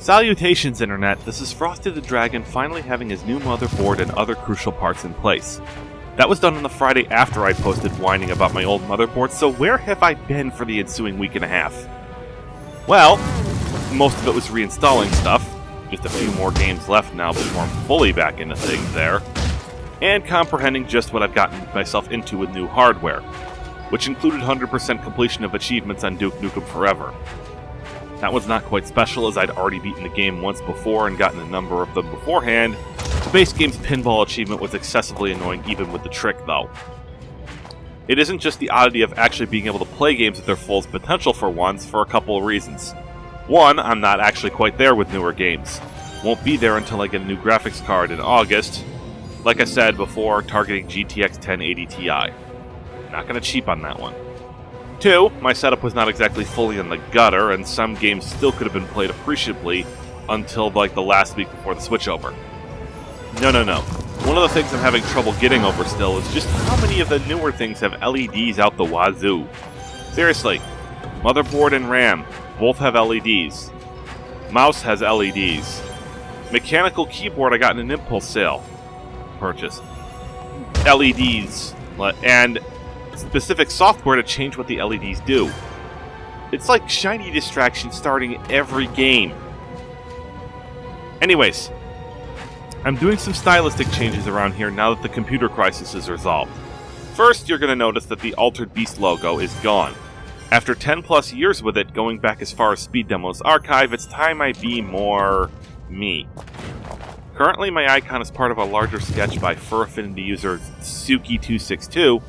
Salutations, Internet! This is Frosty the Dragon finally having his new motherboard and other crucial parts in place. That was done on the Friday after I posted whining about my old motherboard, so where have I been for the ensuing week and a half? Well, most of it was reinstalling stuff, just a few more games left now before I'm fully back into things there, and comprehending just what I've gotten myself into with new hardware, which included 100% completion of achievements on Duke Nukem Forever. That was not quite special, as I'd already beaten the game once before and gotten a number of them beforehand. The base game's pinball achievement was excessively annoying even with the trick, though. It isn't just the oddity of actually being able to play games at their fullest potential for once, for a couple of reasons. One, I'm not actually quite there with newer games. Won't be there until I get a new graphics card in August. Like I said before, targeting GTX 1080 Ti. Not gonna cheap on that one. Two, my setup was not exactly fully in the gutter, and some games still could have been played appreciably until like the last week before the switchover. No. One of the things I'm having trouble getting over still is just how many of the newer things have LEDs out the wazoo. Seriously, motherboard and RAM both have LEDs. Mouse has LEDs. Mechanical keyboard I got in an impulse sale purchase. LEDs. And specific software to change what the LEDs do. It's like shiny distraction starting every game. Anyways, I'm doing some stylistic changes around here now that the computer crisis is resolved. First, you're going to notice that the Altered Beast logo is gone. After 10 plus years with it, going back as far as Speed Demo's archive, it's time I be more me. Currently, my icon is part of a larger sketch by Fur Affinity user Suki262,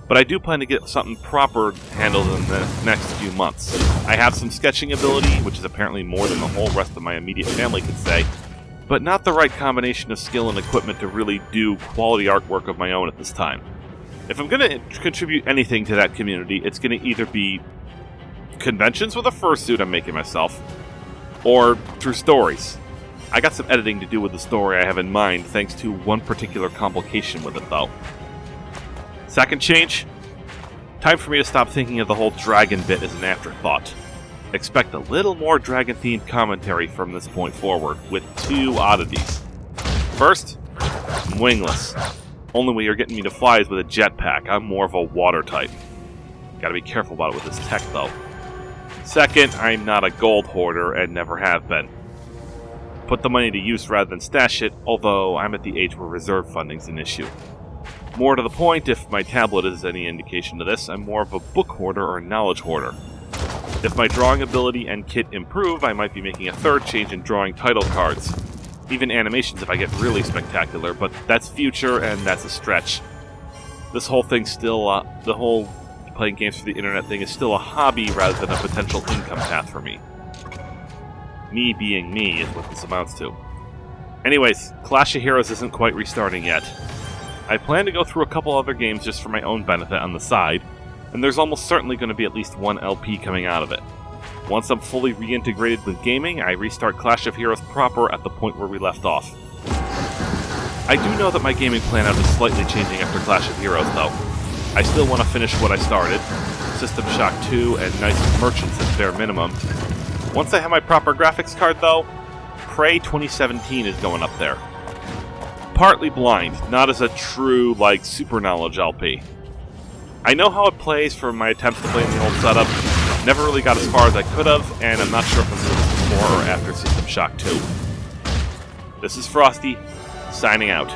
but I do plan to get something proper handled in the next few months. I have some sketching ability, which is apparently more than the whole rest of my immediate family could say, but not the right combination of skill and equipment to really do quality artwork of my own at this time. If I'm going to contribute anything to that community, it's going to either be conventions with a fursuit I'm making myself, or through stories. I got some editing to do with the story I have in mind, thanks to one particular complication with it though. Second change? Time for me to stop thinking of the whole dragon bit as an afterthought. Expect a little more dragon-themed commentary from this point forward, with two oddities. First, I'm wingless. Only way you're getting me to fly is with a jetpack. I'm more of a water type. Gotta be careful about it with this tech, though. Second, I'm not a gold hoarder and never have been. Put the money to use rather than stash it, although I'm at the age where reserve funding's an issue. More to the point, if my tablet is any indication of this, I'm more of a book hoarder or a knowledge hoarder. If my drawing ability and kit improve, I might be making a third change in drawing title cards. Even animations if I get really spectacular, but that's future and that's a stretch. This whole thing's still, the whole playing games for the internet thing is still a hobby rather than a potential income path for me. Me being me is what this amounts to. Anyways, Clash of Heroes isn't quite restarting yet. I plan to go through a couple other games just for my own benefit on the side, and there's almost certainly going to be at least one LP coming out of it. Once I'm fully reintegrated with gaming, I restart Clash of Heroes proper at the point where we left off. I do know that my gaming plan out is slightly changing after Clash of Heroes, though. I still want to finish what I started, System Shock 2 and Knights of Merchants at bare minimum. Once I have my proper graphics card, though, Prey 2017 is going up there. Partly blind, not as a true, super knowledge LP. I know how it plays from my attempts to play in the old setup, never really got as far as I could have, and I'm not sure if I'm doing this before or after System Shock 2. This is Frosty, signing out.